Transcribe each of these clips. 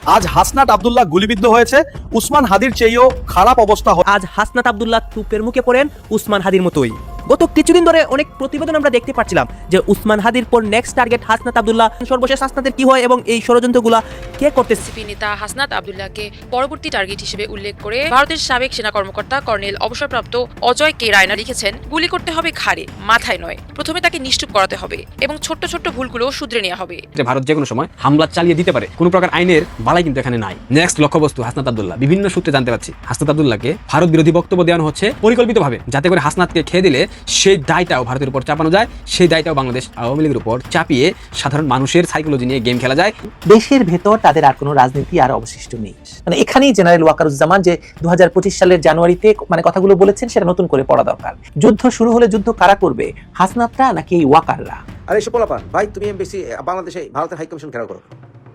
আজ হাসনাত আব্দুল্লাহ গুলিবিদ্ধ হয়েছে, উসমান হাদির চেয়েও খারাপ অবস্থা। আজ হাসনাত আব্দুল্লাহ তুপের মুখে পড়েন উসমান হাদির মতোই। গত কিছুদিন ধরে অনেক প্রতিবেদন আমরা দেখতে পাচ্ছিলাম যে উসমান হাদির পর নেক্সট টার্গেট হাসনাত আব্দুল্লাহ। সর্বশেষ হাসনাতের কি হয় এবং এই ষড়যন্ত্রগুলা কে করতেছে? এনসিপি নেতা হাসনাত আব্দুল্লাহকে পরবর্তী টার্গেট হিসেবে উল্লেখ করে ভারতের সাবেক সেনা কর্মকর্তা কর্নেল অবসরপ্রাপ্ত অজয় কে রায়না লিখেছেন, গুলি করতে হবে ঘাড়ে, মাথায় নয়। প্রথমে তাকে নিশ্চুপ করাতে হবে এবং ছোট্ট ছোট্ট ভুলগুলো শুধরে নেওয়া হবে। ভারত যে কোনো সময় হামলা চালিয়ে দিতে পারে, কোনো প্রকার আইনের বালাই কিন্তু এখানে নাই। নেক্সট লক্ষ্যবস্তু হাসনাত আব্দুল্লাহ। বিভিন্ন সূত্রে জানতে পারছি হাসনাত আব্দুল্লাহকে ভারত বিরোধী বক্তব্য দেওয়ানো হচ্ছে পরিকল্পিতভাবে, যাতে করে হাসনাতকে খেয়ে দিলে সেই দায়টাও ভারতের উপর চাপানো যায়, সেই দায়টাও বাংলাদেশ আওয়ামী লীগের উপর চাপিয়ে সাধারণ মানুষের সাইকোলজি নিয়ে গেম খেলা যায়। দেশের ভেতর তাদের আর কোনো রাজনীতি আর অবশিষ্ট নেই। মানে এখানেই জেনারেল ওয়াকারুজ্জামান যে 2025 সালের জানুয়ারিতে মানে কথাগুলো বলেছেন সেটা নতুন করে পড়া দরকার। যুদ্ধ শুরু হলে যুদ্ধ কারা করবে, হাসনাতরা নাকি এই ওয়াকাররা? আর এসব পোলাপান ভাই, তুমি এমবিসি বাংলাদেশে ভারতের হাই কমিশন ঘেরাও করো,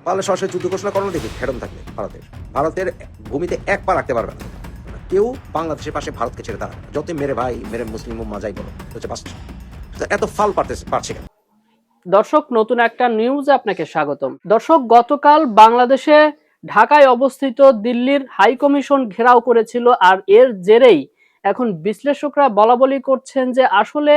তাহলে সরাসরি যুদ্ধ ঘোষণা করো, দেখি ফেরম থাকবে ভারতের ভূমিতে এক পা রাখতে পারবে না কেউ। বাংলাদেশের পাশে ভারতকে ছেড়ে দাঁড়াবে, যত মেরে ভাই মেরে মুসলিম মাজাই বলো, হচ্ছে বাস এত ফাল পারছে কেন? দর্শক, নতুন একটা নিউজে আপনাকে স্বাগতম। দর্শক, গতকাল বাংলাদেশে ঢাকায় অবস্থিত দিল্লির হাই কমিশন ঘেরাও করেছিল, আর এর জেরেই এখন বিশ্লেষকরা বলাবলি করছেন যে আসলে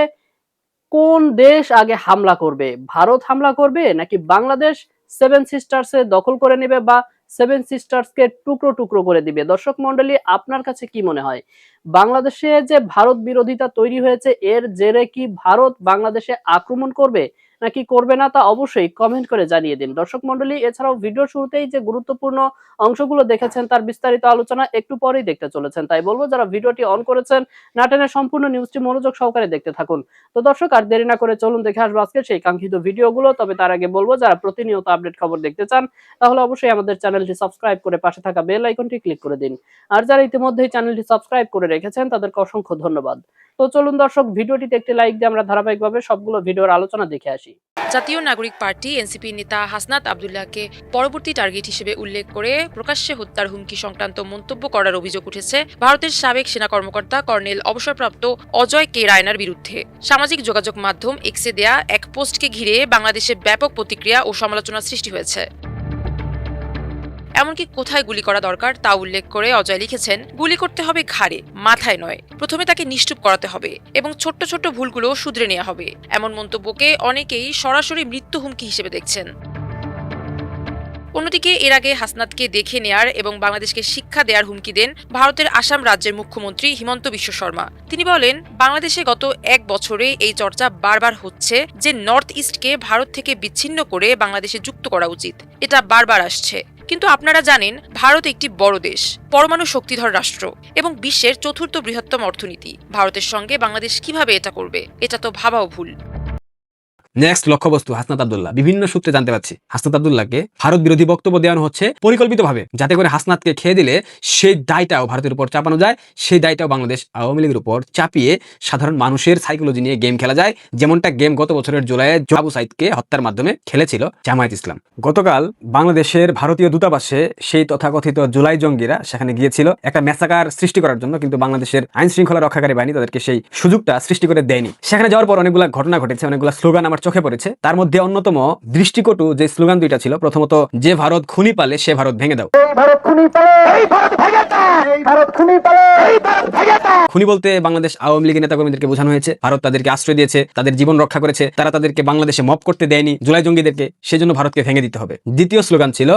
কোন দেশ আগে হামলা করবে, ভারত হামলা করবে নাকি বাংলাদেশ সেভেন সিস্টার্সে দখল করে নেবে বা সেভেন সিস্টার্সকে টুকরো টুকরো করে দিবে? দর্শক মন্ডলী, আপনার কাছে কি মনে হয়, বাংলাদেশে যে ভারত বিরোধিতা তৈরি হয়েছে এর জেরে কি ভারত বাংলাদেশে আক্রমণ করবে নাকি করবে না, তা অবশ্যই কমেন্ট করে জানিয়ে দিন। দর্শক মন্ডলী, এছাড়াও ভিডিও শুরুতেই যে গুরুত্বপূর্ণ অংশগুলো দেখেছেন তার বিস্তারিত আলোচনা একটু পরেই দেখতে চলেছেন, তাই বলবো যারা ভিডিওটি অন করেছেন না টেনে সম্পূর্ণ নিউজটি মনোযোগ সহকারে দেখতে থাকুন। তো দর্শক, আর দেরি না করে চলুন দেখে আসবো আজকে সেই কাঙ্ক্ষিত ভিডিওগুলো। তবে তার আগে বলবো, যারা প্রতিনিয়ত আপডেট খবর দেখতে চান তাহলে অবশ্যই আমাদের চ্যানেলটি সাবস্ক্রাইব করে পাশে থাকা বেল আইকনটি ক্লিক করে দিন। আর যারা ইতিমধ্যেই চ্যানেলটি সাবস্ক্রাইব করে রেখেছেন তাদেরকে অসংখ্য ধন্যবাদ। তো চলুন দর্শক, ভিডিওটিতে একটি লাইক দিয়ে আমরা ধারাবাহিকভাবে সবগুলো ভিডিওর আলোচনা দেখে আসি। জাতীয় নাগরিক পার্টি এনসিপি নেতা হাসনাত আব্দুল্লাহকে পরবর্তী টার্গেট হিসেবে উল্লেখ করে প্রকাশ্যে হত্যার হুমকি সংক্রান্ত মন্তব্য করার অভিযোগ উঠেছে ভারতের সাবেক সেনা কর্মকর্তা কর্নেল অবসরপ্রাপ্ত অজয় কে রায়নার বিরুদ্ধে। সামাজিক যোগাযোগ মাধ্যম এক্সে দেয়া এক পোস্টকে ঘিরে বাংলাদেশে ব্যাপক প্রতিক্রিয়া ও সমালোচনার সৃষ্টি হয়েছে। এমনকি কোথায় গুলি করা দরকার তা উল্লেখ করে অজয় লিখেছেন, গুলি করতে হবে ঘাড়ে, মাথায় নয়। প্রথমে তাকে নিশ্চুপ করাতে হবে এবং ছোট্ট ছোট্ট ভুলগুলো শুধরে নেওয়া হবে। এমন মন্তব্যকে অনেকেই সরাসরি মৃত্যু হুমকি হিসেবে দেখছেন। অন্যদিকে এর আগে হাসনাতকে দেখে নেয়ার এবং বাংলাদেশকে শিক্ষা দেওয়ার হুমকি দেন ভারতের আসাম রাজ্যের মুখ্যমন্ত্রী হিমন্ত বিশ্ব শর্মা। তিনি বলেন, বাংলাদেশে গত এক বছরে এই চর্চা বারবার হচ্ছে যে নর্থ ইস্টকে ভারত থেকে বিচ্ছিন্ন করে বাংলাদেশে যুক্ত করা উচিত। এটা বারবার আসছে, কিন্তু আপনারা জানেন ভারত একটি বড় দেশ, পরমাণু শক্তিধর রাষ্ট্র এবং বিশ্বের চতুর্থ বৃহত্তম অর্থনীতি। ভারতের সঙ্গে বাংলাদেশ কিভাবে এটা করবে, এটা তো ভাবাও ভুল। নেক্সট লক্ষ্যবস্তু হাসনাত আব্দুল্লাহ। বিভিন্ন সূত্রে জানতে পারছি হাসনাত আব্দুল্লাহকে ভারত বিরোধী বক্তব্য দেওয়ানো হচ্ছে পরিকল্পিতভাবে, যাতে করে হাসনাতকে খেয়ে দিলে সেই দায়টাও ভারতের উপর চাপানো যায়, সেই দায়টাও বাংলাদেশ আওয়ামী লীগের উপর চাপিয়ে সাধারণ মানুষের সাইকোলজি নিয়ে গেম খেলা যায়, যেমনটা গেম গত বছরের জুলাইয়ে আবু সাইদকে হত্যার মাধ্যমে খেলেছিল জামায়াত ইসলাম। গতকাল বাংলাদেশের ভারতীয় দূতাবাসে সেই তথাকথিত জুলাই জঙ্গিরা সেখানে গিয়েছিল একটা ম্যাসাকার সৃষ্টি করার জন্য, কিন্তু বাংলাদেশের আইন শৃঙ্খলা রক্ষাকারী বাহিনী তাদেরকে সেই সুযোগটা সৃষ্টি করে দেয়নি। সেখানে যাওয়ার পর অনেকগুলো ঘটনা ঘটেছে, অনেকগুলো স্লোগান আমার চোখে পড়েছে। তার মধ্যে অন্যতম দৃষ্টিকটু যে স্লোগান দুইটা ছিল, প্রথমত, যে ভারত খুনি পালে সে ভারত ভেঙে দাও। খুনি বলতে বাংলাদেশ আওয়ামী লীগের নেতাকর্মীদেরকে বোঝানো হয়েছে। ভারত তাদেরকে আশ্রয় দিয়েছে, তাদের জীবন রক্ষা করেছে, তারা তাদেরকে বাংলাদেশে মপ করতে দেয়নি জুলাই জঙ্গিদেরকে, সেজন্য ভারতকে ভেঙে দিতে হবে। দ্বিতীয় স্লোগান ছিল,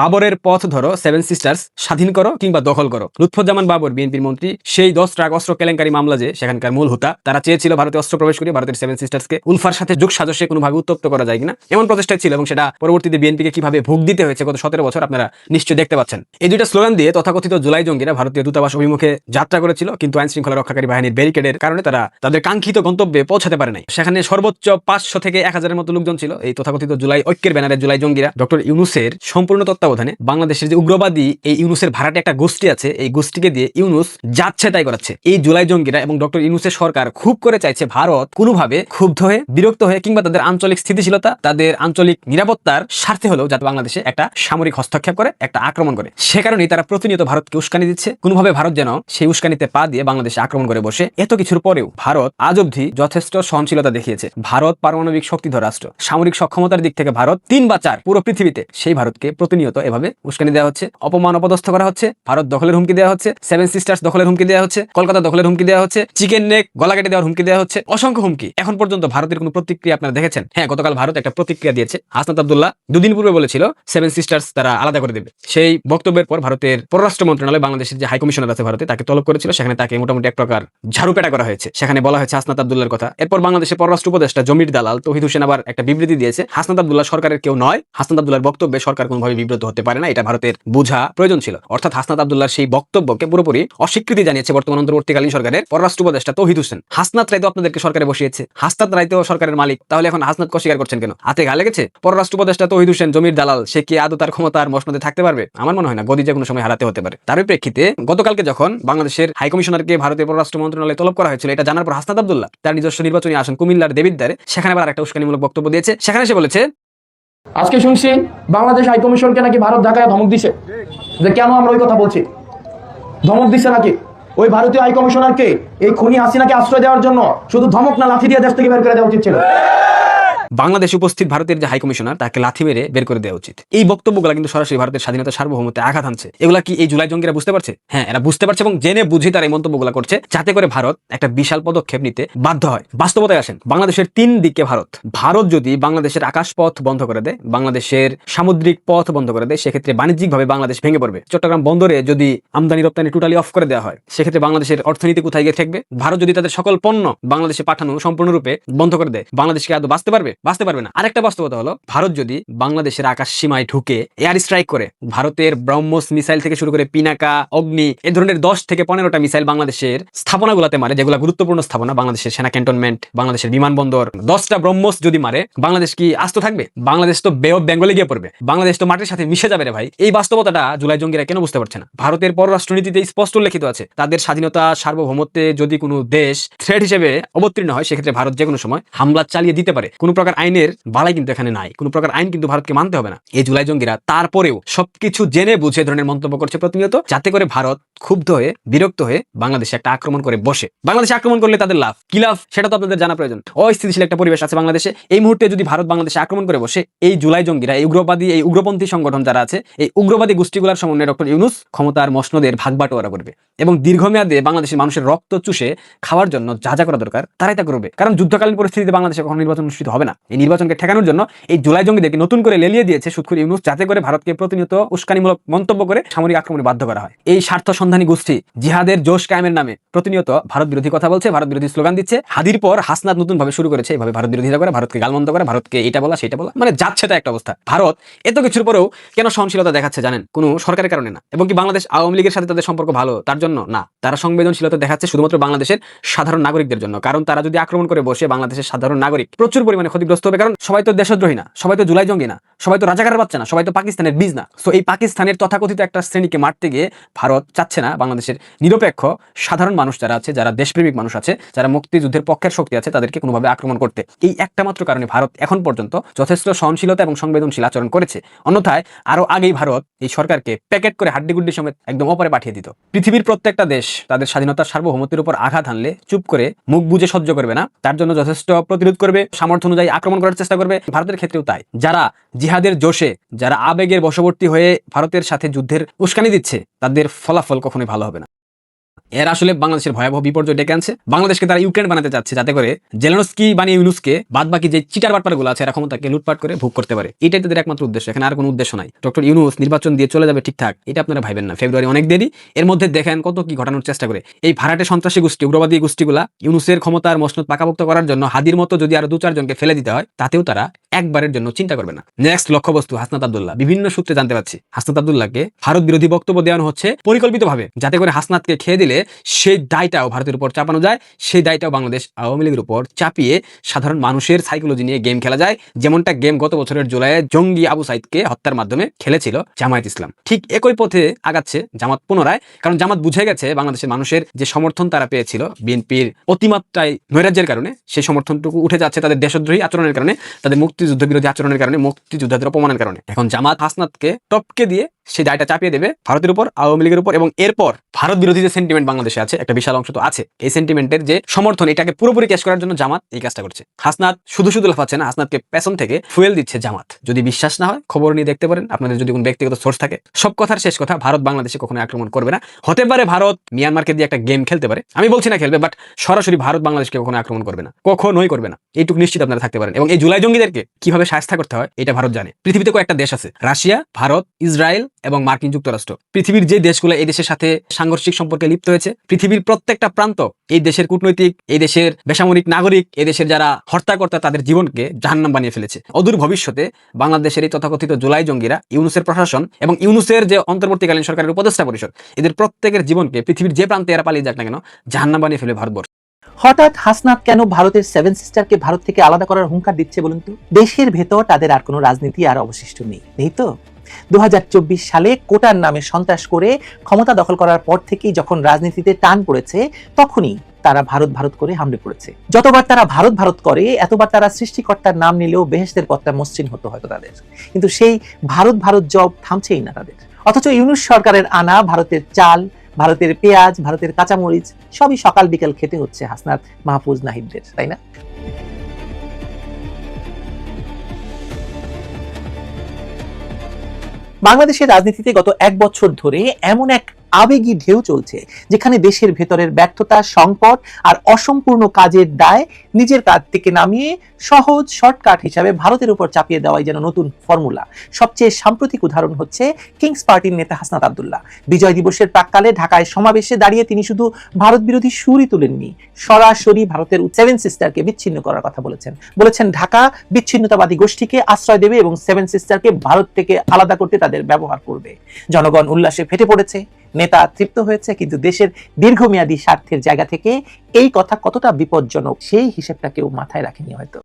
বাবরের পথ ধরো, সেভেন সিস্টার্স স্বাধীন করো কিংবা দখল করো। লুৎফুজ্জামান বাবর, বিএনপির মন্ত্রী, সেই 10 ট্রাক অস্ত্র কেলেঙ্কারি মামলা যে সেখানকার মূল হোতা, তারা চেয়েছিল ভারতে অস্ত্র প্রবেশ করে ভারতের সেভেন সিস্টার্সকে উলফার সাথে যোগ সাজসে কোনোভাবে উত্তপ্ত করা যায় কিনা, এমন প্রচেষ্টা ছিল, এবং সেটা পরবর্তীতে বিএনপিকে কিভাবে ভোগ দিতে হয়েছে গত 17 বছর আপনারা নিশ্চয়ই দেখতে পাচ্ছেন। এই দুইটা স্লোগান দিয়ে তথাকথিত জুলাই জঙ্গিরা ভারতীয় দূতাবাস অভিমুখে যাত্রা করেছিল, কিন্তু আইন শৃঙ্খলা রক্ষাকারী বাহিনীর ব্যারিকেডের কারণে তারা তাদের কাঙ্ক্ষিত গন্তব্যে পৌঁছাতে পারে নাই। সেখানে সর্বোচ্চ 500 থেকে 1000-এর মতো লোকজন ছিল। এই তথাকথিত জুলাই ঐক্যের ব্যানারে জুলাই জঙ্গিরা ডক্টর ইউনূসের সম্পূর্ণ তথ্য তত্ত্বাবধানে বাংলাদেশের যে উগ্রবাদী এই ইউনুসের ভাড়াটে একটা গোষ্ঠী আছে, এই গোষ্ঠীকে দিয়ে ইউনুস যাচ্ছে তাই করাচ্ছে। এই জুলাই জঙ্গিরা এবং ডক্টর ইউনুসের সরকার খুব করে চাইছে ভারত কোনোভাবে ক্ষুব্ধ হয়ে, বিরক্ত হয়ে কিংবা তাদের আঞ্চলিক স্থিতিশীলতা, তাদের আঞ্চলিক নিরাপত্তার স্বার্থে হলেও যাতে বাংলাদেশে একটা সামরিক হস্তক্ষেপ করে, একটা আক্রমণ করে। সে কারণেই তারা প্রতিনিয়ত ভারতকে উস্কানি দিচ্ছে। কোনোভাবে ভারত যেন সেই উস্কানিতে পা দিয়ে বাংলাদেশে আক্রমণ করে বসে। এত কিছুর পরেও ভারত আজ অবধি যথেষ্ট সহনশীলতা দেখিয়েছে। ভারত পারমাণবিক শক্তিধর রাষ্ট্র, সামরিক সক্ষমতার দিক থেকে ভারত 3 বা 4 পুরো পৃথিবীতে। সেই ভারতকে প্রতিনিয়ত এভাবে উস্কানি দেওয়া হচ্ছে, অপমান অপদস্থ করা হচ্ছে, ভারত দখলের হুমকি দেওয়া হচ্ছে, 7 সিস্টার্স দখলের হুমকি দেওয়া হচ্ছে, কলকাতা দখলের হুমকি দেওয়া হচ্ছে, চিকেন নেক গলা কেটে দেওয়ার হুমকি দেওয়া হচ্ছে, অসংখ্য হুমকি। এখন পর্যন্ত ভারতের কোনো প্রতিক্রিয়া আপনারা দেখেছেন? হ্যাঁ, গতকাল ভারত একটা প্রতিক্রিয়া দিয়েছে। হাসনাত আব্দুল্লাহ 2 দিন পূর্বে বলেছিল 7 সিস্টার্স তারা আলাদা করে দেবে। সেই বক্তব্যের পর ভারতের পররাষ্ট্র মন্ত্রণালয় বাংলাদেশের যে হাই কমিশনার আছে ভারতে, তাকে তলব করেছিল। সেখানে তাকে মোটামুটি এক প্রকার ঝাড়ুপেটা করা হয়েছে। সেখানে বলা হয়েছে হাসনাত আব্দুল্লাহর কথা। এরপর বাংলাদেশের পররাষ্ট্র উপদেষ্টা জমির দালাল তৌহিদ হোসেন আবার একটা বিবৃতি দিয়েছে, হাসনাত আব্দুল্লাহ সরকারের কেউ নয়, হাসনাত আব্দুল্লাহর বক্তব্যে সরকার কোনোভাবে বিব্রত হতে পারে না, এটা ভারতের বোঝা প্রয়োজন ছিল। অর্থাৎ হাসনাত আব্দুল্লাহর সেই বক্তব্যকে পুরোপুরি অস্বীকৃতি জানিয়েছে বর্তমান অন্তর্বর্তীকালীন সরকারের পররাষ্ট্র উপদেষ্টা তৌহিদ হোসেন। হাসনাত রায় তো আপনাদেরকে সরকারে বসিয়েছে, হাসনাত রায় তো সরকারের মালিক, তাহলে এখন হাসনাতকে অস্বীকার করছেন কেন? হাতে গা লেগেছে? পররাষ্ট্র উপদেষ্টা তৌহিদ হোসেন জমির দালাল, সে কি আদৌ তার ক্ষমতার মসনদে থাকতে পারবে? আমার মনে হয় না, গদি যে কোনো সময় হারাতে হতে পারে। তারই প্রেক্ষিতে গতকালকে যখন বাংলাদেশের হাই কমিশনারকে ভারতের পররাষ্ট্র মন্ত্রণালয়ে তলব করা হয়েছিল, এটা জানার পর হাসনাত আব্দুল্লাহ তার নিজস্ব নির্বাচনী আসন কুমিল্লার দেবিদ্বারে সেখানে আবার একটা উস্কানিমূলক বক্তব্য দিয়েছে। সেখানে সে বলেছে, আজকে শুনছি বাংলাদেশ হাইকমিশনকে নাকি ভারত ঢাকায় ধমক দিছে, যে কেন আমরা ওই কথা বলছি, ধমক দিছে নাকি ওই ভারতীয় হাইকমিশনারকে এই খুনি হাসিনাকে আশ্রয় দেওয়ার জন্য শুধু ধমক না, লাঠি দিয়ে দেশ থেকে বের করে দেওয়া উচিত ছিল। বাংলাদেশে উপস্থিত ভারতের যে হাই কমিশনার তাকে লাথি মেরে বের করে দেওয়া উচিত। এই বক্তব্যগুলো কিন্তু সরাসরি ভারতের স্বাধীনতা সার্বভৌমত্বে আঘাত আনছে। এগুলা কি এই জুলাই জঙ্গিরা বুঝতে পারছে? হ্যাঁ, এরা বুঝতে পারছে এবং জেনে বুঝে তারা এই মন্তব্যগুলো করছে, যাতে করে ভারত একটা বিশাল পদক্ষেপ নিতে বাধ্য হয়। বাস্তবতায় আসেন, বাংলাদেশের 3 দিকে ভারত যদি বাংলাদেশের আকাশ পথ বন্ধ করে দেয়, বাংলাদেশের সামুদ্রিক পথ বন্ধ করে দেয়, সেক্ষেত্রে বাণিজ্যিকভাবে বাংলাদেশ ভেঙে পড়বে। চট্টগ্রাম বন্দরে যদি আমদানি রপ্তানি টোটালি অফ করে দেওয়া হয়, সেক্ষেত্রে বাংলাদেশের অর্থনীতি কোথায় গিয়ে ঠেকবে? ভারত যদি তাদের সকল পণ্য বাংলাদেশে পাঠানো সম্পূর্ণরূপে বন্ধ করে দেয়, বাংলাদেশকে আদৌ বাঁচতে পারবে? বাঁচতে পারবে না। আরেকটা বাস্তবতা হলো, ভারত যদি বাংলাদেশের আকাশ সীমায় ঢুকে এয়ার স্ট্রাইক করে, ভারতের ব্রহ্মোস মিসাইল থেকে শুরু করে পিনাকা, অগ্নি, এই ধরনের 10 থেকে 15টা মিসাইল বাংলাদেশের স্থাপনাগুলোতে মারে, যেগুলো গুরুত্বপূর্ণ স্থাপনা, বাংলাদেশের সেনা ক্যান্টনমেন্ট, বাংলাদেশের বিমানবন্দর, 10টা ব্রহ্মোস যদি মারে, বাংলাদেশ কি আস্ত থাকবে? বাংলাদেশ তো বে অফ বেঙ্গলে গিয়ে পড়বে, বাংলাদেশ তো মাটির সাথে মিশে যাবে রে ভাই। এই বাস্তবতাটা জুলাই জঙ্গিরা কেন বুঝতে পারছে না? ভারতের পররাষ্ট্রনীতিতে স্পষ্ট উল্লেখিত আছে, তাদের স্বাধীনতা সার্বভৌমত্বে যদি কোনো দেশ থ্রেট হিসেবে অবতীর্ণ হয়, সেক্ষেত্রে ভারত যে কোনো সময় হামলা চালিয়ে দিতে পারে। কোনো প্রকার আইনের বালাই কিন্তু এখানে নাই, কোনো প্রকার আইন কিন্তু ভারতকে মানতে হবে না। এই জুলাই জঙ্গিরা তারপরেও সবকিছু জেনে বুঝে ধরনের মন্তব্য করছে প্রতিনিয়ত, যাতে করে ভারত ক্ষুব্ধ হয়ে, বিরক্ত হয়ে বাংলাদেশে একটা আক্রমণ করে বসে। বাংলাদেশে আক্রমণ করলে তাদের লাভ কি? লাভ সেটা তো আপনাদের জানা প্রয়োজন। অস্থিতিশীল একটা পরিবেশ আছে বাংলাদেশে। এই মুহূর্তে যদি ভারত বাংলাদেশে আক্রমণ করে বসে, এই জুলাই জঙ্গিরা, এই উগ্রবাদী, এই উগ্রপন্থী সংগঠন যারা আছে, এই উগ্রবাদী গোষ্ঠীগুলোর সমন্বয়ে ডক্টর ইউনুস ক্ষমতার মসনদের ভাগবাটোয়ারা করবে এবং দীর্ঘমেয়াদে বাংলাদেশের মানুষের রক্ত চুষে খাওয়ার জন্য যা যা করা দরকার তারাই তা করবে। কারণ যুদ্ধকালীন পরিস্থিতিতে বাংলাদেশে কখনো নির্বাচন অনুষ্ঠিত হবে না। এই নির্বাচনকে ঠেকানোর জন্য এই জুলাই জঙ্গিদেরকে নতুন করে লেলিয়ে দিয়েছে সুদখোর ইউনুস, যাতে করে ভারতকে প্রতিনিয়ত উস্কানিমূলক মন্তব্য করে সামরিক আক্রমণে বাধ্য করা হয়। এই স্বার্থ সন্ধানী গোষ্ঠী জিহাদের জোশ কায়েমের নামে প্রতিনিয়ত ভারত বিরোধী কথা বলছে, ভারত বিরোধী স্লোগান দিচ্ছে। হাদির পর হাসনাত নতুন ভাবে শুরু করেছে এইভাবে ভারত বিরোধিতা করে, ভারতকে গালমন্দ করে, ভারতকে এটা বলা সেটা বলা, মানে যাচ্ছে তা একটা অবস্থা। ভারত এত কিছুর পরেও কেন সহনশীলতা দেখাচ্ছে জানেন? কোনো সরকারের কারণে না, এবং কি বাংলাদেশ আওয়ামী লীগের সাথে তাদের সম্পর্ক ভালো তার জন্য না। তারা সংবেদনশীলতা দেখাচ্ছে শুধুমাত্র বাংলাদেশের সাধারণ নাগরিকদের জন্য। কারণ তারা যদি আক্রমণ করে বসে, বাংলাদেশের সাধারণ নাগরিক প্রচুর পরিমাণে ক্ষতিগ্রস্ত হবে। কারণ সবাই তো দেশদ্রোহী না, সবাই তো জুলাই জঙ্গি না, সবাই তো রাজাকারের বাচ্চা না, সবাই তো পাকিস্তানের বীজ না। সো এই পাকিস্তানের তথাকথিত একটা শ্রেণীকে মারতে গিয়ে ভারত চাচ্ছে না বাংলাদেশের নিরপেক্ষ সাধারণ মানুষ যারা আছে, যারা দেশপ্রেমিক মানুষ আছে, যারা মুক্তিযুদ্ধের পক্ষের শক্তি আছে, তাদেরকে কোনোভাবে আক্রমণ করতে। এই একটা মাত্র কারণে ভারত এখন পর্যন্ত যথেষ্ট সহনশীলতা এবং সংবেদনশীল আচরণ করেছে। অন্যথায় আরো আগেই ভারত এই সরকারকে প্যাকেট করে হাড্ডিগুড্ডি সমেত একদম অপরে পাঠিয়ে দিত। পৃথিবীর প্রত্যেকটা দেশ তাদের স্বাধীনতার সার্বভৌমত্বের উপর আঘাত হানলে চুপ করে মুখ বুজে সহ্য করবে না, তার জন্য যথেষ্ট প্রতিরোধ করবে, সামর্থ্য অনুযায়ী আক্রমণ করার চেষ্টা করবে। ভারতের ক্ষেত্রেও তাই। যারা জিহাদের জোশে, যারা আবেগের বশবর্তী হয়ে ভারতের সাথে যুদ্ধের উস্কানি দিচ্ছে, তাদের ফলাফল কখনোই ভালো হবে না। এর আসলে বাংলাদেশের ভয়াবহ বিপর্যয় ডেকে আনছে। বাংলাদেশকে তারা ইউক্রেন বানাতে চাচ্ছে, যাতে করে জেলেনস্কি বানিয়ে ইউনুসকে বাদ বাকি যে চিটার বাটপারগুলো আছে এরা ক্ষমতাকে লুটপাট করে ভোগ করতে পারে। এটাই তাদের একমাত্র উদ্দেশ্য, এখানে আর কোনো উদ্দেশ্য নাই। ডক্টর ইউনুস নির্বাচন দিয়ে চলে যাবে ঠিকঠাক, এটা আপনারা ভাইবেন না। ফেব্রুয়ারি অনেক দেরি, এর মধ্যে দেখেন কত কি ঘটানোর চেষ্টা করে। এই ভাড়াটে সন্ত্রাসী গোষ্ঠী, উগ্রবাদী গোষ্ঠীগুলা ইউনুসের ক্ষমতার মসনদ পাকাপোক্ত করার জন্য হাদির মতো যদি আরো 2-4 জনকে ফেলে দিতে হয়, তাতেও তারা একবারের জন্য চিন্তা করবে না। নেক্সট লক্ষ্যবস্তু হাসনাত আব্দুল্লাহ। বিভিন্ন সূত্রে জানতে পারছি হাসনাত আব্দুল্লাহকে ভারত বিরোধী বক্তব্য দেওয়ানো হচ্ছে পরিকল্পিতভাবে, যাতে করে হাসনাতকে খেয়ে দিলে সেই দায়টাও ভারতের উপর চাপানো যায়, সেই দায়টাও বাংলাদেশ আওয়ামী লীগের উপর চাপিয়ে সাধারণ মানুষের সাইকোলজি নিয়ে গেম খেলা যায়, যেমনটা গেম গত বছরের জুলাইয়ে জঙ্গি আবু সাইদকে হত্যার মাধ্যমে খেলেছিল জামায়াত ইসলাম। ঠিক একই পথে আগাচ্ছে জামাত পুনরায়, কারণ জামাত বুঝে গেছে বাংলাদেশের মানুষের যে সমর্থন তারা পেয়েছিল বিএনপির অতিমাত্রায় নৈরাজ্যের কারণে, সেই সমর্থনটুকু উঠে যাচ্ছে তাদের দেশদ্রোহী আচরণের কারণে, তাদের মুক্তিযুদ্ধ বিরোধী আচরণের কারণে, মুক্তিযোদ্ধাদের অপমানের কারণে। এখন জামাত হাসনাতকে টপকে দিয়ে সেই দায়টা চাপিয়ে দেবে ভারতের উপর, আওয়ামী লীগের উপর, এবং এরপর ভারত বিরোধী যে সেন্টিমেন্ট বাংলাদেশে আছে, একটা বিশাল অংশ তো আছে, এই সেন্টিমেন্টের যে সমর্থন, এটাকে পুরোপুরি ক্যাশ করার জন্য জামাত এই কাজটা করছে। হাসনাত শুধু শুধু লাফাচ্ছে না, হাসনাতকে পেছন থেকে ফুয়েল দিচ্ছে জামাত। যদি বিশ্বাস না হয় খবর নিয়ে দেখতে পারেন, আপনাদের যদি কোনো ব্যক্তিগত সোর্স থাকে। সব কথার শেষ কথা, ভারত বাংলাদেশে কখনো আক্রমণ করবে না। হতে পারে ভারত মিয়ানমারকে দিয়ে একটা গেম খেলতে পারে, আমি বলছি না খেলবে, বাট সরাসরি ভারত বাংলাদেশকে কখনো আক্রমণ করবে না, কখনোই করবে না, এইটুকু নিশ্চিত আপনারা থাকতে পারেন। এবং এই জুলাই জঙ্গিদেরকে কিভাবে শায়েস্তা করতে হয় এটা ভারত জানে। পৃথিবীতে কয়েকটা দেশ আছে, রাশিয়া, ভারত, ইসরায়েল এবং মার্কিন যুক্তরাষ্ট্র। পৃথিবীর যে দেশগুলো এই দেশের সাথে সাংঘর্ষিক সম্পর্কে লিপ্ত হয়েছে, পৃথিবীর প্রত্যেকটা প্রান্ত এই দেশের কূটনৈতিক, এই দেশের বেসামরিক নাগরিক, এই দেশের যারা হত্যাকর্তা, তাদের জীবনকে জাহান্নাম বানিয়ে ফেলেছে। অদূর ভবিষ্যতে বাংলাদেশের এই তথাকথিত জুলাই জঙ্গিরা, ইউনূসের প্রশাসন এবং ইউনূসের যে অন্তর্বর্তীকালীন সরকারের উপদেষ্টা পরিষদ, এদের প্রত্যেকের জীবনকে পৃথিবীর যে প্রান্তে এরা পালিয়ে যাক না কেন, জাহান্নাম বানিয়ে ফেলে ভারতবর্ষ। হঠাৎ হাসনাত কেন ভারতের সেভেন সিস্টারকে ভারত থেকে আলাদা করার হুঙ্কার দিচ্ছে বলুন তো? দেশের ভেতর তাদের আর কোনো রাজনীতি আর অবশিষ্ট নেই তো? 2024 সালে কোটার নামে সন্ত্রাস করে ক্ষমতা দখল করার পর থেকেই যখন রাজনীতিতে টান পড়েছে, তখনই তারা ভারত ভারত করে হামলে পড়েছে। যতবার তারা ভারত ভারত করে, এতবার তারা সৃষ্টিকর্তার নাম নিলেও বেহেশতের পথটা মসৃণ হতো হয়তো তাদের, কিন্তু সেই ভারত ভারত জব থামছেই না তাদের। অথচ ইউনূস সরকারের আনা ভারতের চাল, ভারতের পেঁয়াজ, ভারতের কাঁচামরিচ সবই সকাল বিকাল খেতে হচ্ছে হাসনাত, মাহফুজ, নাহিদদের, তাই না? বাংলাদেশের রাজনীতিতে গত 1 বছর ধরে এমন এক আবেগী ঢেউ চলছে, যেখানে দেশের ভেতরের ব্যর্থতা, সংকট আর অসম্পূর্ণ কাজের দায় নিজের কাঁধ থেকে নামিয়ে সহজ শর্টকাট হিসাবে ভারতের উপর চাপিয়ে দেওয়াই যেন নতুন ফর্মুলা। সবচেয়ে সাম্প্রতিক উদাহরণ হচ্ছে কিংস পার্টির নেতা হাসনাত আব্দুল্লাহ। বিজয় দিবসের প্রাক্কালে ঢাকায় সমাবেশে দাঁড়িয়ে তিনি শুধু ভারত বিরোধী সুরই তুলেননি, সরাসরি ভারতের সেভেন সিস্টারকে বিচ্ছিন্ন করার কথা বলেছেন ঢাকা বিচ্ছিন্নতাবাদী গোষ্ঠীকে আশ্রয় দেবে এবং সেভেন সিস্টারকে ভারত থেকে আলাদা করতে তাদের ব্যবহার করবে। জনগণ উল্লাসে ফেটে পড়েছে, নেতা তৃপ্ত হয়েছে, কিন্তু দেশের দীর্ঘমেয়াদী স্বার্থের জায়গা থেকে এই কথা কতটা বিপজ্জনক সেই হিসেবটা কেউ মাথায় রাখেনি হয়তো।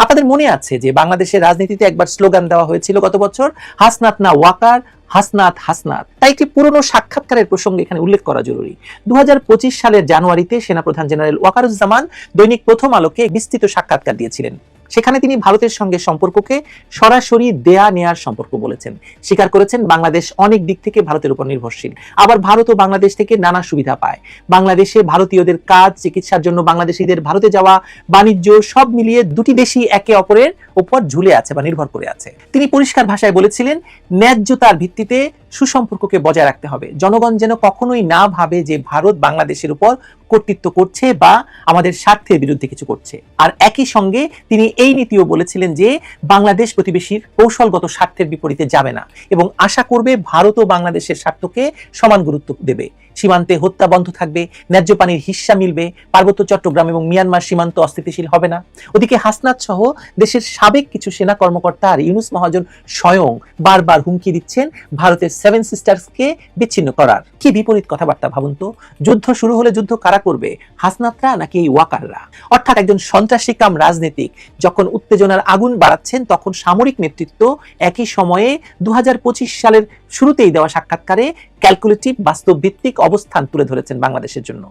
আপনাদের মনে আছে যে বাংলাদেশের রাজনীতিতে একবার স্লোগান দেওয়া হয়েছিল গত বছর, হাসনাত না ওয়াকার, হাসনাত হাসনাত। তাই একটি পুরনো সাক্ষাৎকারের প্রসঙ্গে এখানে উল্লেখ করা জরুরি। 2025 সালের জানুয়ারিতে সেনাপ্রধান জেনারেল ওয়াকারুজ্জামান দৈনিক প্রথম আলোকে বিস্তৃত সাক্ষাৎকার দিয়েছিলেন। সেখানে তিনি ভারতের সঙ্গে সম্পর্ককে সরাসরি দেয়া নেয়ার সম্পর্ক বলেছেন, স্বীকার করেছেন বাংলাদেশ অনেক দিক থেকে ভারতের উপর নির্ভরশীল, আবার ভারত ও বাংলাদেশ থেকে নানা সুবিধা পায়। বাংলাদেশে ভারতীয়দের কাজ, চিকিৎসার জন্য বাংলাদেশিদের ভারতে যাওয়া, বাণিজ্য সব মিলিয়ে দুটি দেশই একে অপরের উপর ঝুলে আছে বা নির্ভর করে আছে। তিনি পরিষ্কার ভাষায় বলেছিলেন, ন্যায্যতার ভিত্তিতে সুসম্পর্ককে বজায় রাখতে হবে। জনগণ যেন কখনোই না ভাবে যে ভারত বাংলাদেশের উপর কর্তৃত্ব করছে বা আমাদের স্বার্থের বিরুদ্ধে কিছু করছে। আর একই সঙ্গে তিনি এই নীতিও বলেছিলেন যে বাংলাদেশ প্রতিবেশীর কৌশলগত স্বার্থের বিপরীতে যাবে না এবং আশা করবে ভারত ও বাংলাদেশের স্বার্থকে সমান গুরুত্ব দেবে। সীমান্তে হত্যা বন্ধ থাকবে, ন্যায্য পানির হিস্সা মিলবে, পার্বত্য চট্টগ্রাম এবং মিয়ানমার সীমান্ত অস্থিতিশীল হবে না। ওদিকে হাসনাত সহ দেশের সাবেক কিছু সেনা কর্মকর্তা আর ইউনূস মহাজন স্বয়ং বারবার হুমকি দিচ্ছেন ভারতের সেভেন সিস্টার্সকে বিচ্ছিন্ন করার। কি বিপরীত কথাবার্তা ভাবুন তো। যুদ্ধ শুরু হলে যুদ্ধ কারা করবে, হাসনাতরা নাকি এই ওয়াকাররা? অর্থাৎ একজন সন্ত্রাসী কাম রাজনীতিক যখন উত্তেজনার আগুন বাড়াচ্ছেন, তখন সামরিক নেতৃত্ব একই সময়ে 2025 সালের শুরুতেই দেওয়া সাক্ষাৎকারে ক্যালকুলেটিভ, বাস্তব ভিত্তিক অবস্থান তুলে ধরেছেন বাংলাদেশের জন্য।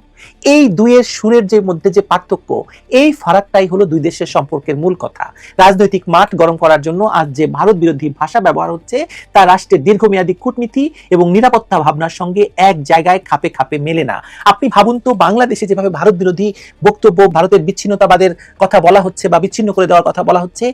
এই দুইয়ের সুরের যে মধ্যে যে পার্থক্য, এই ফারাকটাই হলো দুই দেশের সম্পর্কের মূল কথা। রাজনৈতিক মাঠ গরম করার জন্য আজ যে ভারত বিরোধী ভাষা ব্যবহার হচ্ছে, তা রাষ্ট্রের দীর্ঘমেয়াদী কূটনীতি এবং নিরাপত্তা ভাবনার সঙ্গে এক জায়গায় খাপে খাপে মেলে না। আপনি ভাবুন তো, বাংলাদেশে যেভাবে ভারত বিরোধী বক্তব্য, ভারতের বিচ্ছিন্নতাবাদের কথা বলা হচ্ছে বা বিচ্ছিন্ন করে দেওয়ার কথা বলা হচ্ছে,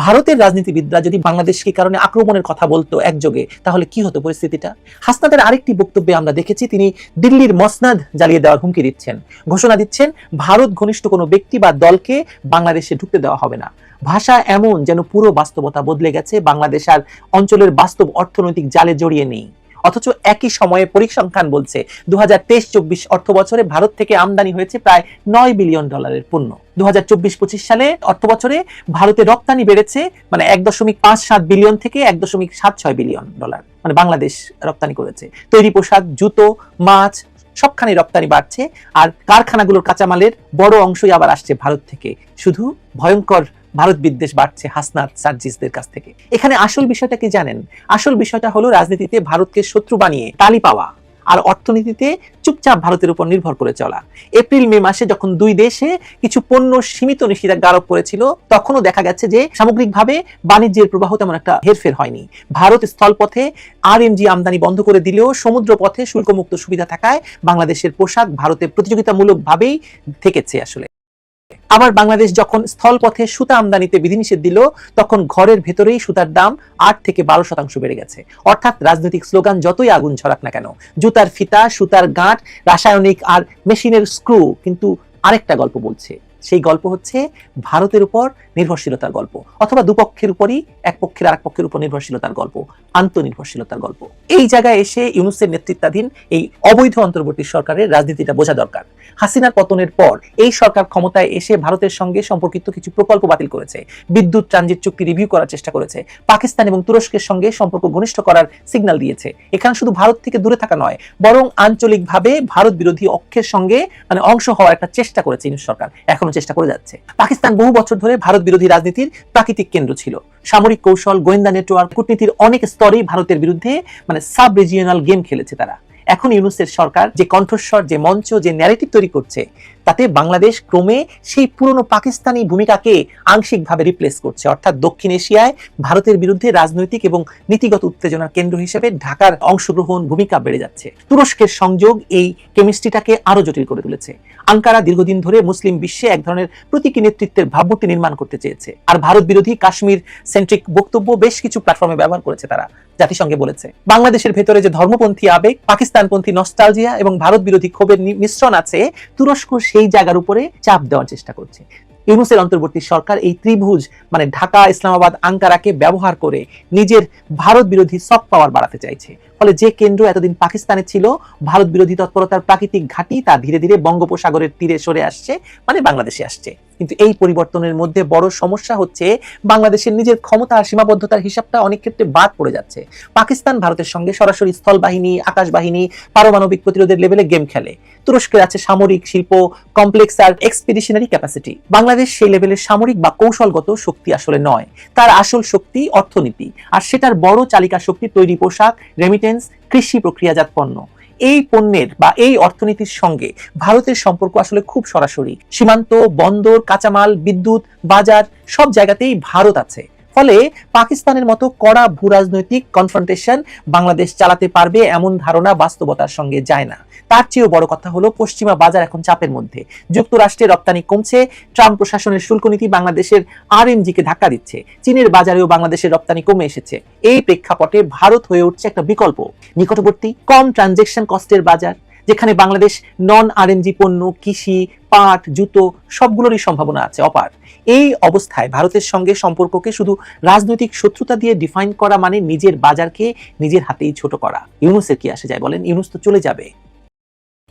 ভারতের রাজনীতিবিদরা যদি বাংলাদেশকে কারণে আক্রমণের কথা বলতো একযোগে, তাহলে কি হতো পরিস্থিতিটা? হাসনাতের আরেকটি বক্তব্যে আমরা দেখেছি তিনি দিল্লির মসনাদ জ্বালিয়ে দেওয়ার হুমকি দিচ্ছেন, ঘোষণা দিচ্ছেন ভারত ঘনিষ্ঠ কোনো ব্যক্তি বা দলকে বাংলাদেশে ঢুকতে দেওয়া হবে না। ভাষা এমন যেন পুরো বাস্তবতা বদলে গেছে, বাংলাদেশ আর অঞ্চলের বাস্তব অর্থনৈতিক জালে জড়িয়ে নেই। অথচ একই সময়ে পরিসংখ্যান বলছে 2023-24 অর্থ বছরে ভারত থেকে আমদানি হয়েছে প্রায় $9 বিলিয়ন পণ্য। 2024-25 সালে অর্থ বছরে ভারতে রপ্তানি বেড়েছে মানে 1.57 বিলিয়ন থেকে 1.76 বিলিয়ন ডলার, মানে বাংলাদেশ রপ্তানি করেছে। তৈরি পোশাক, জুতো, মাছ সবখানে রপ্তানি বাড়ছে, আর কারখানাগুলোর কাঁচামালের বড় অংশই আবার আসছে ভারত থেকে। শুধু ভয়ঙ্কর ভারত বিদ্বেষ বাড়ছে হাসনাত সার্জিসদের কাছ থেকে। এখানে আসল বিষয়টা কি জানেন? আসল বিষয়টা হলো রাজনীতিতে ভারতকে শত্রু বানিয়ে তালি পাওয়া, আর অর্থনীতিতে চুপচাপ ভারতের উপর নির্ভর করে চলা। এপ্রিল মে মাসে যখন দুই দেশে কিছু পণ্য সীমিত নিষেধাজ্ঞা আরোপ করেছিল, তখনও দেখা গেছে যে সামগ্রিকভাবে বাণিজ্যের প্রবাহ তেমন একটা হেরফের হয়নি। ভারত স্থলপথে RMG আমদানি বন্ধ করে দিলেও সমুদ্র পথে শুল্কমুক্ত সুবিধা থাকায় বাংলাদেশের পোশাক ভারতে প্রতিযোগিতামূলকভাবেই থেকেছে আসলে। আবার বাংলাদেশ যখন স্থলপথে সুতা আমদানিতে বিধিনিষেধ দিল, তখন ঘরের ভেতরেই সুতার দাম 8 থেকে 12% বেড়ে গেছে। অর্থাৎ রাজনৈতিক স্লোগান যতই আগুন ছড়াক না কেন, জুতার ফিতা, সুতার গাঁট, রাসায়নিক আর মেশিনের স্ক্রু কিন্তু আরেকটা গল্প বলছে। সেই গল্প হচ্ছে ভারতের উপর নির্ভরশীলতার গল্প, অথবা দুপক্ষের উপরই এক পক্ষের আরেক পক্ষের উপর নির্ভরশীলতার গল্প, আন্তনির্ভরশীলতার গল্প। এই জায়গায় এসে ইউনূসের নেতৃত্বাধীন এই অবৈধ অন্তর্বর্তী সরকারের রাজনীতিটা বোঝা দরকার। হাসিনার পতনের পর এই সরকার ক্ষমতায় এসে ভারতের সঙ্গে সম্পর্কিত কিছু প্রকল্প বাতিল করেছে, বিদ্যুৎ ট্রানজিট চুক্তি রিভিউ করার চেষ্টা করেছে, পাকিস্তান এবং তুরস্কের সঙ্গে সম্পর্ক ঘনিষ্ঠ করার সিগন্যাল দিয়েছে। এখানে শুধু ভারত থেকে দূরে থাকা নয়, বরং আঞ্চলিকভাবে ভারত বিরোধী অক্ষের সঙ্গে মানে অংশ হওয়ার একটা চেষ্টা করেছে ইউনূস সরকার, এখনো চেষ্টা করে যাচ্ছে। পাকিস্তান বহু বছর ধরে ভারত বিরোধী রাজনীতির প্রাকৃতিক কেন্দ্র ছিল। সামরিক কৌশল, গোয়েন্দা নেটওয়ার্ক, কূটনীতির অনেক স্তরেই ভারতের বিরুদ্ধে মানে সাব রিজিয়নাল গেম খেলেছে তারা। এখন ইউনূসের সরকার যে কণ্ঠস্বর, যে মঞ্চ, যে ন্যারেটিভ তৈরি করছে, তাতে বাংলাদেশ ক্রমে সেই পুরনো পাকিস্তানি ভূমিকাকে আংশিকভাবে রিপ্লেস করছে। অর্থাৎ দক্ষিণ এশিয়ায় ভারতের বিরুদ্ধে রাজনৈতিক এবং নীতিগত উত্তেজনার কেন্দ্র হিসেবে ঢাকার অংশগ্রহণ, ভূমিকা বেড়ে যাচ্ছে। তুরস্কের সংযোগ এই কেমিস্ট্রিটাকে আরো জটিল করে তুলেছে। আঙ্কারা দীর্ঘদিন ধরে মুসলিম বিশ্বে এক ধরনের প্রতীকী নেতৃত্বের ভাবমূর্তি নির্মাণ করতে চেয়েছে, আর ভারত বিরোধী কাশ্মীর সেন্ট্রিক বক্তব্য বেশ কিছু প্ল্যাটফর্মে ব্যবহার করেছে তারা। জাতিসংঘে বলেছে বাংলাদেশের ভেতরে যে ধর্মপন্থী আবেগ, পাকিস্তানপন্থী নস্টালজিয়া এবং ভারত বিরোধী ক্ষোভের মিশ্রণ আছে, তুরস্ক সেই জায়গার উপরে চাপ দেওয়ার চেষ্টা করছে। ইউনূসের অন্তর্বর্তী সরকার এই ত্রিভুজ মানে ঢাকা, ইসলামাবাদ, আঙ্কারাকে ব্যবহার করে নিজের ভারত বিরোধী সফট পাওয়ার বাড়াতে চাইছে। ফলে যে কেন্দ্র এতদিন পাকিস্তানে ছিল, ভারত বিরোধী তৎপরতার প্রাকৃতিক ঘাঁটি, তা ধীরে ধীরে বঙ্গোপসাগরের তীরে সরে আসছে, মানে বাংলাদেশে আসছে। কিন্তু এই পরিবর্তনের মধ্যে বড় সমস্যা হচ্ছে বাংলাদেশের নিজের ক্ষমতা আর সীমাবদ্ধতার হিসাবটা অনেক ক্ষেত্রে বাদ পড়ে যাচ্ছে। পাকিস্তান ভারতের সঙ্গে সরাসরি স্থল বাহিনী, আকাশ বাহিনী, পারমাণবিক প্রতিরোধের লেভেলে গেম খেলে। তুরস্কের আছে সামরিক, শিল্প কমপ্লেক্স আর এক্সপিডিশনারি ক্যাপাসিটি। বাংলাদেশ সেই লেভেলের সামরিক বা কৌশলগত শক্তি আসলে নয়, তার আসল শক্তি অর্থনীতি, আর সেটার বড় চালিকা শক্তি তৈরি পোশাক, রেমিটেন্স, কৃষি প্রক্রিয়াজাত পণ্য। এই পণ্যের বা এই অর্থনীতির সঙ্গে ভারতের সম্পর্ক আসলে খুব সরাসরি। সীমান্ত, বন্দর, কাঁচামাল, বিদ্যুৎ, বাজার সব জায়গাতেই ভারত আছে। ফলে পাকিস্তানের মতো কড়া ভূরাজনৈতিক কনফ্রন্টেশন বাংলাদেশ চালাতে পারবে এমন ধারণা বাস্তবতার সঙ্গে যায় না। তার চেয়েও বড় কথা হলো পশ্চিমা বাজার এখন চাপের মধ্যে। যুক্তরাষ্ট্রের রপ্তানি কমছে, ট্রাম্প প্রশাসনের শুল্ক নীতি বাংলাদেশের RMG-কে ধাক্কা দিচ্ছে, চীনের বাজারেও বাংলাদেশের রপ্তানি কমে এসেছে। এই প্রেক্ষাপটে ভারত হয়ে উঠছে একটা বিকল্প, নিকটবর্তী, কম ট্রানজেকশন কস্টের বাজার, যেখানে বাংলাদেশ নন RMG পণ্য, কৃষি, পাট, জুতো সবগুলোরই সম্ভাবনা আছে অপার। এই অবস্থায় ভারতের সঙ্গে সম্পর্ককে শুধু রাজনৈতিক শত্রুতা দিয়ে ডিফাইন করা মানে নিজের বাজারকে নিজের হাতেই ছোট করা। ইউনূসের কি আসে যায় বলেন? ইউনূস তো চলে যাবে,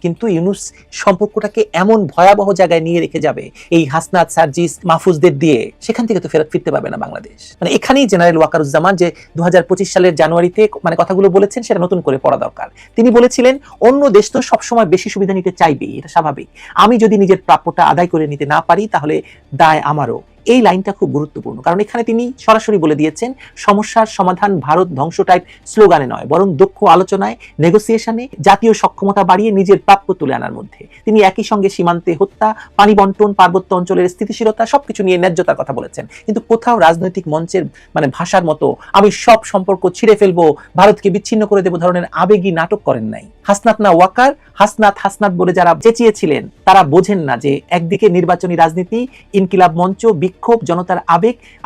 কিন্তু ইউনূস সম্পর্কটাকে এমন ভয়াবহ জায়গায় নিয়ে রেখে যাবে এই হাসনাত, সার্জিস, মাহফুজদের দিয়ে, সেখান থেকে তো ফেরত ফিরতে পারবে না বাংলাদেশ। মানে এখানেই জেনারেল ওয়াকারুজ্জামান যে 2025 সালের জানুয়ারিতে মানে কথাগুলো বলেছেন, সেটা নতুন করে পড়া দরকার। তিনি বলেছিলেন অন্য দেশ তো সবসময় বেশি সুবিধা নিতে চাইবেই, এটা স্বাভাবিক। আমি যদি নিজের প্রাপ্যটা আদায় করে নিতে না পারি, তাহলে দায় আমারও। এই লাইনটা খুব গুরুত্বপূর্ণ, কারণ এখানে তিনি সরাসরি বলে দিয়েছেন সমস্যার সমাধান ভারত ধ্বংস টাইপ স্লোগানে নয়, বরং দক্ষ আলোচনায়, নেগোসিয়েশনে, জাতীয় সক্ষমতা বাড়িয়ে নিজের প্রাপ্য তুলে আনার মধ্যে। তিনি একই সঙ্গে সীমান্তে হত্যা, পানি বন্টন, পার্বত্য অঞ্চলের স্থিতিশীলতা সবকিছু নিয়ে ন্যায্যতার কথা বলেছেন। কিন্তু কোথাও রাজনৈতিক মঞ্চের মানে ভাষার মতো আমি সব সম্পর্ক ছিঁড়ে ফেলবো, ভারতকে বিচ্ছিন্ন করে দেবো ধরনের আবেগী নাটক করেন নাই। হাসনাত না ওয়াকার, হাসনাত হাসনাত বলে যারা চেঁচিয়েছিলেন, তারা বোঝেন না যে একদিকে নির্বাচনী রাজনীতি, ইনকিলাব মঞ্চ, বিক্ষোভ, জনতার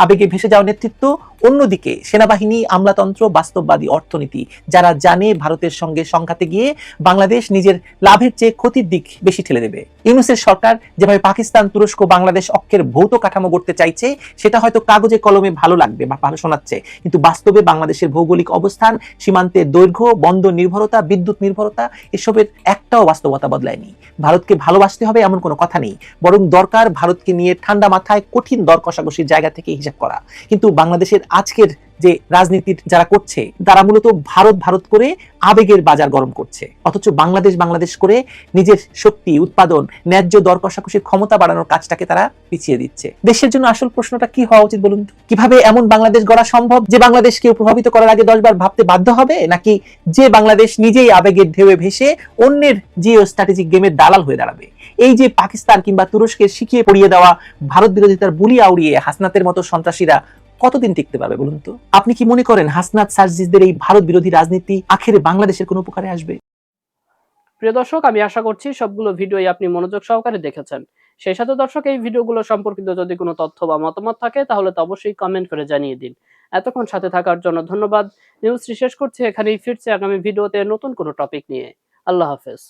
আবেগে ভেসে যাওয়া নেতৃত্ব, অন্যদিকে সেনাবাহিনী, আমলাতন্ত্র, বাস্তববাদী অর্থনীতি যারা জানে ভারতের সঙ্গে সংঘাতে গিয়ে বাংলাদেশ নিজের লাভের চেয়ে ক্ষতির দিক বেশি ঠেলে দেবে। ইউনূসের সরকার যেভাবে পাকিস্তান, তুরস্ক, বাংলাদেশ অক্ষের ভৌত কাঠামো গড়তে চাইছে সেটা হয়তো কাগজে কলমে ভালো লাগবে বা ভালো শোনাচ্ছে, কিন্তু বাস্তবে বাংলাদেশের ভৌগোলিক অবস্থান, সীমান্তের দৈর্ঘ্য, বন্দর নির্ভরতা, বিদ্যুৎ নির্ভরতা এসবের একটাও বাস্তবতা বদলায়নি। ভারতকে ভালোবাসতে হবে এমন কোনো কথা নেই, বরং দরকার ভারতকে নিয়ে ঠান্ডা মাথায় কঠিন দর কষাকষির জায়গা থেকে হিসাব করা। কিন্তু বাংলাদেশের আজকের যে রাজনীতির যারা করছে তারা মূলত ভারত ভারত করে আবেগের বাজার গরম করছে, অথচ বাংলাদেশ বাংলাদেশ করে নিজের শক্তি, উৎপাদন, ন্যায্য দর কষাকষির ক্ষমতা বাড়ানোর কাজটাকে তারা পিছিয়ে দিচ্ছে। দেশের জন্য আসল প্রশ্নটা কি হওয়া উচিত বলুন তো? কিভাবে এমন বাংলাদেশ গড়া সম্ভব যে বাংলাদেশ কেউ প্রভাবিত করার আগে 10 বার ভাবতে বাধ্য হবে, নাকি যে বাংলাদেশ নিজেই আবেগের ঢেউয়ে ভেসে অন্যের জিও স্ট্র্যাটেজিক গেমের দালাল হয়ে দাঁড়াবে? এই যে পাকিস্তান কিংবা তুরস্কের শিখিয়ে পড়িয়ে দেওয়া ভারত বিরোধিতার বুলি আউড়িয়ে হাসনাতের মতো সন্ত্রাসীরা কতদিন টিকতে পারবে বলুন তো? আপনি কি মনে করেন হাসনাত সার্জিসদের এই ভারত বিরোধী রাজনীতি আখেরে বাংলাদেশের কোনো উপকারে আসবে? প্রিয় দর্শক, আমি আশা করছি সবগুলো ভিডিওই আপনি মনোযোগ সহকারে দেখেছেন। সেই সাথে দর্শক, এই ভিডিওগুলো সম্পর্কিত যদি কোনো তথ্য বা মতামত থাকে তাহলে তো অবশ্যই কমেন্ট করে জানিয়ে দিন। এতক্ষণ সাথে থাকার জন্য ধন্যবাদ। নিউজটি শেষ করছি এখানেই, ফিরছে আগামী ভিডিওতে নতুন কোনো টপিক নিয়ে। আল্লাহ হাফেজ।